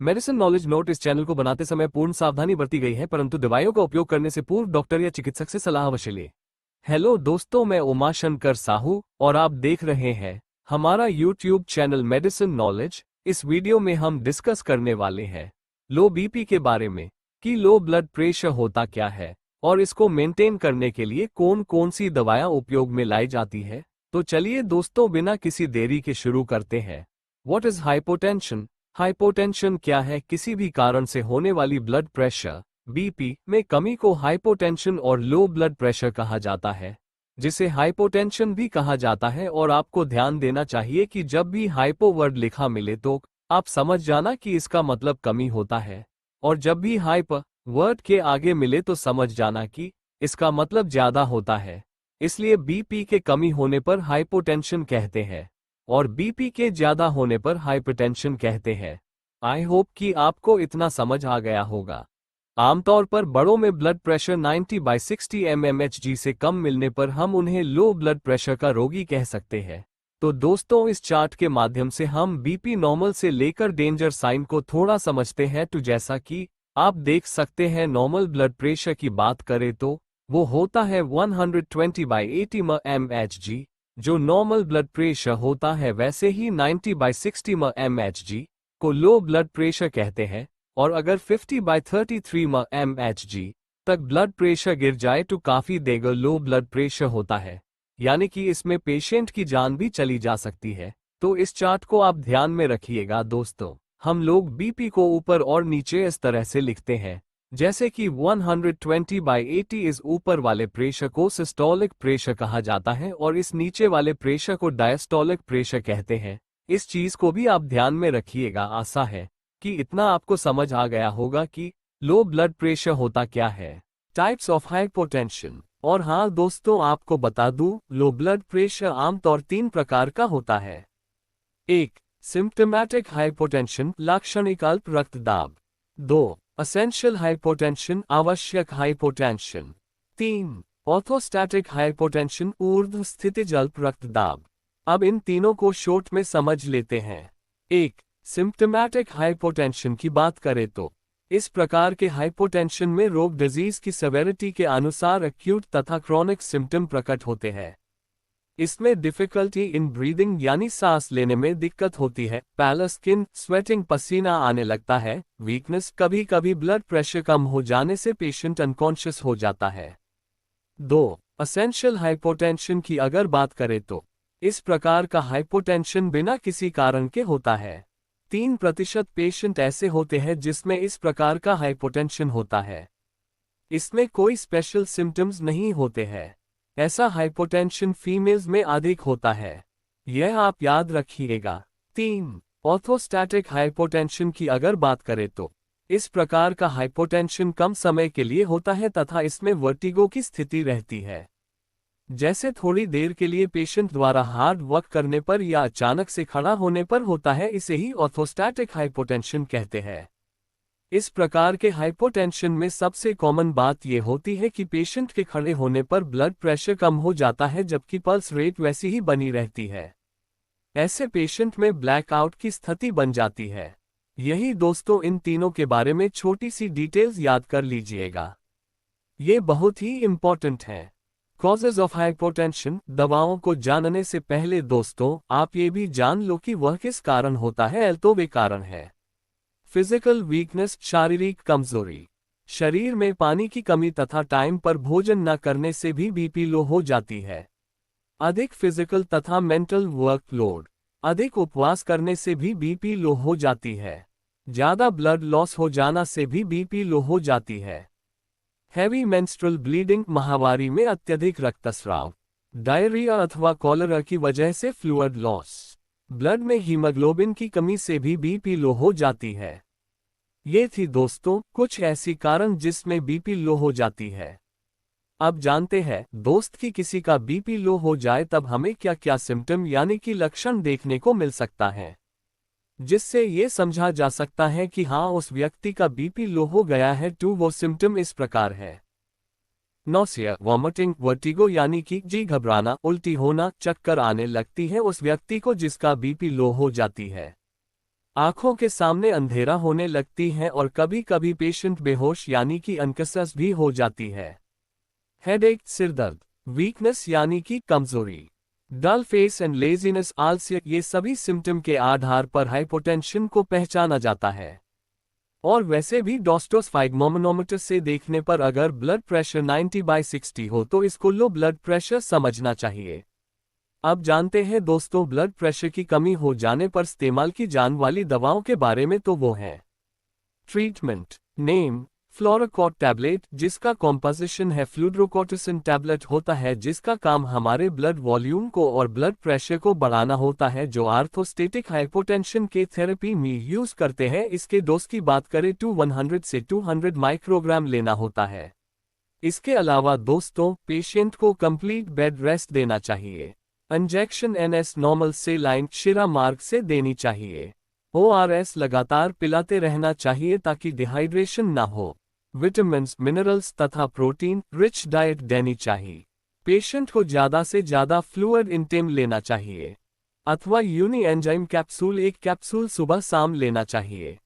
Medicine knowledge note इस channel को बनाते समय पूर्ण सावधानी बरती गई है, परंतु दवाइयों का उपयोग करने से पूर्व डॉक्टर या चिकित्सक से सलाह अवश्य लें। हेलो दोस्तों, मैं उमाशंकर साहू और आप देख रहे हैं हमारा यूट्यूब चैनल मेडिसिन नॉलेज। इस वीडियो में हम डिस्कस करने वाले हैं लो बीपी के बारे में कि लो ब्लड प्रेशर होता क्या है और इसको मेंटेन करने के लिए कौन कौन सी दवाएं उपयोग में लाई जाती है। तो चलिए दोस्तों, बिना किसी देरी के शुरू करते हैं। What is hypotension? हाइपोटेंशन क्या है? किसी भी कारण से होने वाली ब्लड प्रेशर बीपी में कमी को हाइपोटेंशन और लो ब्लड प्रेशर कहा जाता है, जिसे हाइपोटेंशन भी कहा जाता है। और आपको ध्यान देना चाहिए कि जब भी हाइपो वर्ड लिखा मिले तो आप समझ जाना कि इसका मतलब कमी होता है, और जब भी हाइपर वर्ड के आगे मिले तो समझ जाना कि इसका मतलब ज्यादा होता है। इसलिए बीपी के कमी होने पर हाइपोटेंशन कहते हैं और बीपी के ज्यादा होने पर हाइपरटेंशन कहते हैं। आई होप कि आपको इतना समझ आ गया होगा। आमतौर पर बड़ों में ब्लड प्रेशर 90/60 mmHg से कम मिलने पर हम उन्हें लो ब्लड प्रेशर का रोगी कह सकते हैं। तो दोस्तों, इस चार्ट के माध्यम से हम बीपी नॉर्मल से लेकर डेंजर साइन को थोड़ा समझते हैं। तो जैसा कि आप देख सकते हैं, नॉर्मल ब्लड प्रेशर की बात करें तो वो होता है 120/80 mmHg, जो नॉर्मल ब्लड प्रेशर होता है। वैसे ही 90/60 mmHg को लो ब्लड प्रेशर कहते हैं, और अगर 50/33 mmHg तक ब्लड प्रेशर गिर जाए तो काफी देगा लो ब्लड प्रेशर होता है, यानी कि इसमें पेशेंट की जान भी चली जा सकती है। तो इस चार्ट को आप ध्यान में रखिएगा दोस्तों। हम लोग बीपी को ऊपर और नीचे इस तरह से लिखते हैं, जैसे कि 120/80 इस ऊपर वाले प्रेशर को सिस्टोलिक प्रेशर कहा जाता है और इस नीचे वाले प्रेशर को डायस्टोलिक प्रेशर कहते हैं। इस चीज को भी आप ध्यान में रखिएगा। आशा है कि इतना आपको समझ आ गया होगा कि लो ब्लड प्रेशर होता क्या है। Types of hypotension. और हाँ दोस्तों, आपको बता दूं, लो ब्लड प्रेशर आमतौर 3 प्रकार का होता है। 1. सिम्प्टोमैटिक हाइपोटेंशन, लाक्षणिक अल्प रक्तदाब। 2. असेंशियल हाइपोटेंशन, आवश्यक हाइपोटेंशन। 3. ऑर्थोस्टैटिक हाइपोटेंशन, ऊर्ध्व स्थितिज अल्प रक्तदाब। अब इन तीनों को शॉर्ट में समझ लेते हैं। 1. सिम्प्टोमैटिक हाइपोटेंशन की बात करें तो इस प्रकार के हाइपोटेंशन में रोग डिजीज की सेवेरिटी के अनुसार एक्यूट तथा क्रॉनिक सिम्टम प्रकट होते हैं। इसमें डिफिकल्टी इन ब्रीदिंग यानी सांस लेने में दिक्कत होती है, पैलर स्किन, स्वेटिंग, पसीना आने लगता है, वीकनेस, कभी कभी ब्लड प्रेशर कम हो जाने से पेशेंट अनकॉन्शियस हो जाता है। 2. असेंशियल हाइपोटेंशन की अगर बात करें तो इस प्रकार का हाइपोटेंशन बिना किसी कारण के होता है। 3% पेशेंट ऐसे होते हैं जिसमें इस प्रकार का हाइपोटेंशन होता है। इसमें कोई स्पेशल सिम्टम्स नहीं होते हैं। ऐसा हाइपोटेंशन फीमेल्स में अधिक होता है, यह आप याद रखिएगा। 3. ऑर्थोस्टैटिक हाइपोटेंशन की अगर बात करें तो इस प्रकार का हाइपोटेंशन कम समय के लिए होता है तथा इसमें वर्टिगो की स्थिति रहती है, जैसे थोड़ी देर के लिए पेशेंट द्वारा हार्ड वर्क करने पर या अचानक से खड़ा होने पर होता है। इसे ही ऑर्थोस्टैटिक हाइपोटेंशन कहते हैं। इस प्रकार के हाइपोटेंशन में सबसे कॉमन बात यह होती है कि पेशेंट के खड़े होने पर ब्लड प्रेशर कम हो जाता है जबकि पल्स रेट वैसी ही बनी रहती है। ऐसे पेशेंट में ब्लैकआउट की स्थिति बन जाती है। यही दोस्तों, इन तीनों के बारे में छोटी सी डिटेल्स याद कर लीजिएगा, ये बहुत ही इंपॉर्टेंट है। Causes of hypotension. दवाओं को जानने से पहले दोस्तों, आप ये भी जान लो कि वह किस कारण होता है। तो वे कारण है फिजिकल वीकनेस, शारीरिक कमजोरी, शरीर में पानी की कमी तथा टाइम पर भोजन न करने से भी बीपी लो हो जाती है। अधिक फिजिकल तथा मेंटल वर्कलोड, अधिक उपवास करने से भी बीपी लो हो जाती है। ज्यादा ब्लड लॉस हो जाना से भी बीपी लो हो जाती है। हैवी मेंस्ट्रुअल ब्लीडिंग, माहवारी में अत्यधिक रक्तस्राव, डायरिया अथवा कॉलरा की वजह से फ्लूइड लॉस, ब्लड में हीमोग्लोबिन की कमी से भी बीपी लो हो जाती है। ये थी दोस्तों कुछ ऐसी कारण जिसमें बीपी लो हो जाती है। अब जानते हैं दोस्त कि किसी का बीपी लो हो जाए तब हमें क्या क्या सिम्टम यानी कि लक्षण देखने को मिल सकता है, जिससे ये समझा जा सकता है कि हाँ, उस व्यक्ति का बीपी लो हो गया है। वो सिम्टम इस प्रकार है। नौसिया, वॉमिटिंग, वर्टिगो यानी कि जी घबराना, उल्टी होना, चक्कर आने लगती है उस व्यक्ति को जिसका बीपी लो हो जाती है। आंखों के सामने अंधेरा होने लगती है और कभी कभी पेशेंट बेहोश यानी कि अनकॉन्शियस भी हो जाती है। हेडेक, सिरदर्द, वीकनेस यानी कि कमजोरी, डल फेस एंड लेजीनेस, आलस्य, ये सभी सिम्टम के आधार पर हाइपोटेंशन को पहचाना जाता है। और वैसे भी डॉस्टोस्फाइग्मोमेनोमीटर से देखने पर अगर ब्लड प्रेशर 90/60 हो तो इसको लो ब्लड प्रेशर समझना चाहिए। अब जानते हैं दोस्तों ब्लड प्रेशर की कमी हो जाने पर इस्तेमाल की जाने वाली दवाओं के बारे में। तो वो है ट्रीटमेंट नेम फ्लोरोकॉर्ट टैबलेट, जिसका कॉम्पोजिशन है फ्लूड्रोकॉर्टिसिन टैबलेट होता है, जिसका काम हमारे ब्लड वॉल्यूम को और ब्लड प्रेशर को बढ़ाना होता है, जो आर्थोस्टेटिक हाइपोटेंशन के थेरेपी में यूज करते हैं। इसके डोज की बात करें तो 100 से 200 माइक्रोग्राम लेना होता है। इसके अलावा दोस्तों पेशेंट को कंप्लीट बेड रेस्ट देना चाहिए। इंजेक्शन एनएस नॉर्मल से लाइन शिरा मार्ग से देनी चाहिए। ओआरएस लगातार पिलाते रहना चाहिए ताकि डिहाइड्रेशन ना हो। विटामिन्स, मिनरल्स तथा प्रोटीन रिच डाइट देनी चाहिए। पेशेंट को ज्यादा से ज्यादा फ्लूइड इंटेक लेना चाहिए अथवा यूनि एंजाइम कैप्सूल, एक कैप्सूल सुबह शाम लेना चाहिए।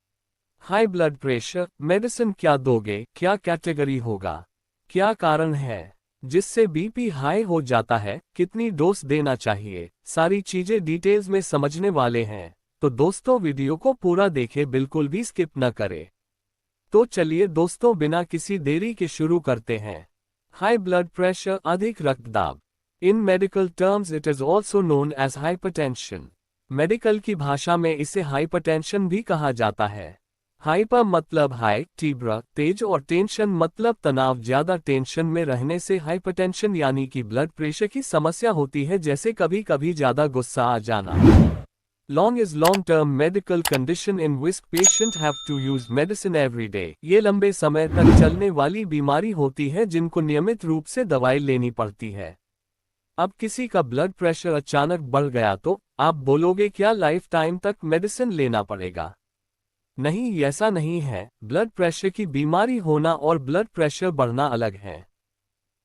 हाई ब्लड प्रेशर मेडिसिन क्या दोगे, क्या कैटेगरी होगा, क्या कारण है जिससे बीपी हाई हो जाता है, कितनी डोज देना चाहिए, सारी चीजें डिटेल्स में समझने वाले हैं। तो दोस्तों वीडियो को पूरा देखें, बिल्कुल भी स्किप न करें। तो चलिए दोस्तों बिना किसी देरी के शुरू करते हैं। हाई ब्लड प्रेशर, अधिक रक्तदाब। In medical terms it is also known as hypertension. Medical की भाषा में इसे हाइपरटेंशन भी कहा जाता है। हाइपर मतलब हाई, तीव्र, तेज, और टेंशन मतलब तनाव, ज्यादा टेंशन में रहने से हाइपरटेंशन यानी कि ब्लड प्रेशर की समस्या होती है, जैसे कभी कभी ज्यादा गुस्सा आ जाना। Long is long-term medical condition in which patient have to use medicine every day। ये लंबे समय तक चलने वाली बीमारी होती है जिनको नियमित रूप से दवाई लेनी पड़ती है। अब किसी का ब्लड प्रेशर अचानक बढ़ गया तो आप बोलोगे क्या लाइफ टाइम तक मेडिसिन लेना पड़ेगा? नहीं, ऐसा नहीं है। ब्लड प्रेशर की बीमारी होना और ब्लड प्रेशर बढ़ना अलग है।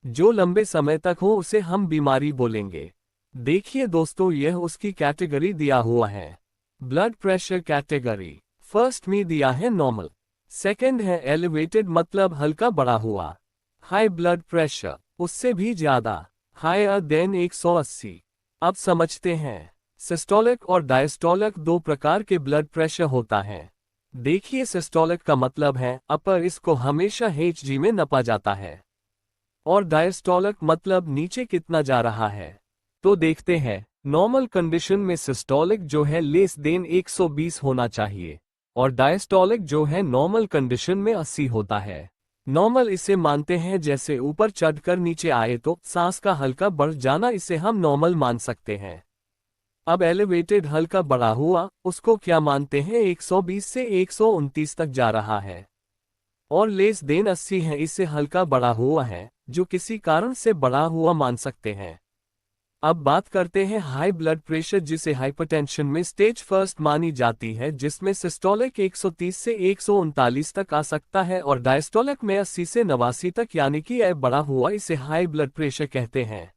जो लंबे समय तक हो उसे हम बीमारी बोलेंगे। देखिए दोस्तों यह उसकी कैटेगरी दिया हुआ है। ब्लड प्रेशर कैटेगरी फर्स्ट में दिया है नॉर्मल, सेकंड है एलिवेटेड मतलब हल्का बढ़ा हुआ, हाई ब्लड प्रेशर उससे भी ज्यादा, हायर देन 180। अब समझते हैं सिस्टोलिक और डायस्टोलिक दो प्रकार के ब्लड प्रेशर होता है। देखिए सिस्टोलिक का मतलब है अपर, इसको हमेशा HG में नपा जाता है, और डायस्टोलिक मतलब नीचे कितना जा रहा है। तो देखते हैं नॉर्मल कंडीशन में सिस्टोलिक जो है लेस देन 120 होना चाहिए और डायस्टोलिक जो है नॉर्मल कंडीशन में 80 होता है। नॉर्मल इसे मानते हैं जैसे ऊपर चढ़कर नीचे आए तो सांस का हल्का बढ़ जाना, इसे हम नॉर्मल मान सकते हैं। अब एलिवेटेड हल्का बढ़ा हुआ, उसको क्या मानते हैं 120 से 129 तक जा रहा है, और लेस देन 80 है, इसे हल्का बढ़ा हुआ है जो किसी कारण से बढ़ा हुआ मान सकते हैं। अब बात करते हैं हाई ब्लड प्रेशर जिसे हाइपरटेंशन में स्टेज फर्स्ट मानी जाती है, जिसमें सिस्टोलिक 130 से 139 तक आ सकता है और डायस्टोलिक में 80 से 89 तक, यानी कि यह बढ़ा हुआ, इसे हाई ब्लड प्रेशर कहते हैं।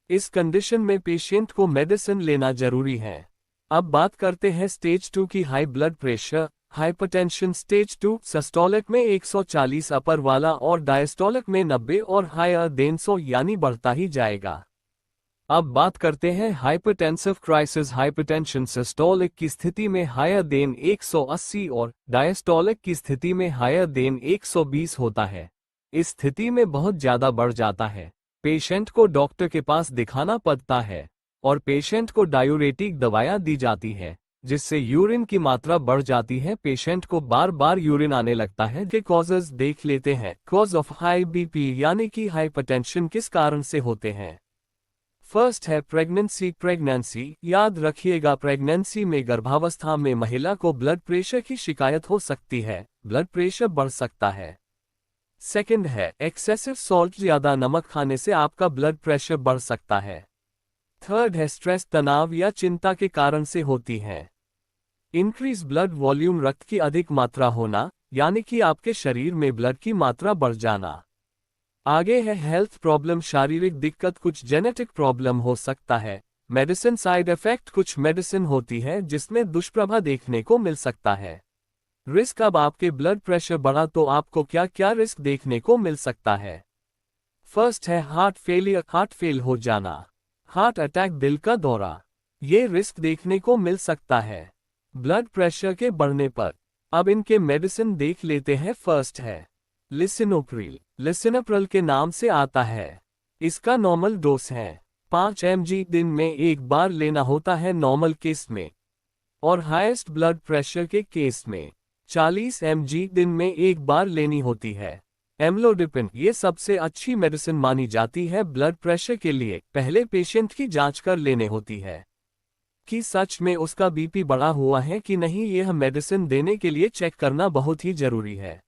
इस कंडीशन में पेशेंट को मेडिसिन लेना जरूरी है। अब बात करते हैं स्टेज 2 की high blood pressure hypertension stage 2, systolic में 140 अपर वाला और डायस्टोलिक में 90 और हायर देन 100 यानी बढ़ता ही जाएगा। अब बात करते हैं हाइपरटेंसिव क्राइसिस हाइपरटेंशन सिस्टोलिक की स्थिति में हायर देन 180 और डायस्टोलिक की स्थिति में हायर देन 120 होता है। इस स्थिति में बहुत ज्यादा बढ़ जाता है, पेशेंट को डॉक्टर के पास दिखाना पड़ता है और पेशेंट को डायूरेटिक दवाइयां दी जाती है, जिससे यूरिन की मात्रा बढ़ जाती है, पेशेंट को बार बार यूरिन आने लगता है। के कॉजेज देख लेते हैं। कॉज ऑफ हाई बीपी यानी कि हाइपरटेंशन किस कारण से होते हैं। फर्स्ट है प्रेगनेंसी। याद रखिएगा प्रेगनेंसी में गर्भावस्था में महिला को ब्लड प्रेशर की शिकायत हो सकती है, ब्लड प्रेशर बढ़ सकता है। सेकंड है एक्सेसिव सॉल्ट, ज्यादा नमक खाने से आपका ब्लड प्रेशर बढ़ सकता है। थर्ड है स्ट्रेस, तनाव या चिंता के कारण से होती है। इंक्रीज ब्लड वॉल्यूम, रक्त की अधिक मात्रा होना, यानी कि आपके शरीर में ब्लड की मात्रा बढ़ जाना। आगे है हेल्थ प्रॉब्लम, शारीरिक दिक्कत, कुछ जेनेटिक प्रॉब्लम हो सकता है, मेडिसिन साइड इफेक्ट। कुछ मेडिसिन होती है जिसमें दुष्प्रभाव देखने को मिल सकता है। रिस्क। अब आपके ब्लड प्रेशर बढ़ा तो आपको क्या क्या रिस्क देखने को मिल सकता है। फर्स्ट है हार्ट फेलियर, हार्ट फेल हो जाना, हार्ट अटैक, दिल का दौरा, ये रिस्क देखने को मिल सकता है ब्लड प्रेशर के बढ़ने पर। अब इनके मेडिसिन देख लेते हैं। फर्स्ट है लिसिनोप्रिल। लिसिनोप्रिल के नाम से आता है। इसका नॉर्मल डोज है 5 mg, दिन में एक बार लेना होता है नॉर्मल केस में, और हाईएस्ट ब्लड प्रेशर के केस में 40 mg दिन में एक बार लेनी होती है। एम्लोडिपिन, ये सबसे अच्छी मेडिसिन मानी जाती है ब्लड प्रेशर के लिए। पहले पेशेंट की जांच कर लेने होती है कि सच में उसका बीपी बढ़ा हुआ है कि नहीं। यह मेडिसिन देने के लिए चेक करना बहुत ही जरूरी है।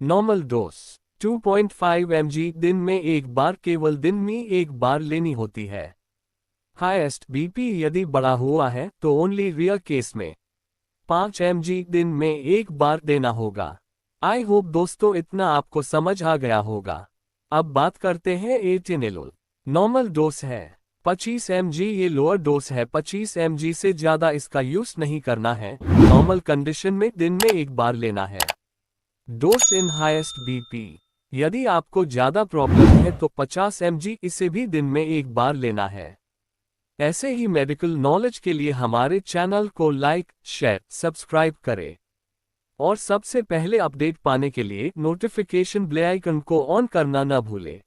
नॉर्मल डोज 2.5 mg, दिन में एक बार, केवल दिन में एक बार लेनी होती है। हाईएस्ट बीपी यदि बढ़ा हुआ है तो ओनली रियर केस में 5 mg दिन में एक बार देना होगा। आई होप दोस्तों इतना आपको समझ आ गया होगा। अब बात करते हैं एटेनिलोल। नॉर्मल डोज है 25 mg, ये लोअर डोज है। 25 mg से ज्यादा इसका यूज नहीं करना है। नॉर्मल कंडीशन में दिन में एक बार लेना है। डोज इन हाईएस्ट बीपी, यदि आपको ज्यादा प्रॉब्लम है तो 50 mg, इसे भी दिन में एक बार लेना है। ऐसे ही मेडिकल नॉलेज के लिए हमारे चैनल को लाइक, शेयर, सब्सक्राइब करें, और सबसे पहले अपडेट पाने के लिए नोटिफिकेशन बेल आइकन को ऑन करना न भूलें।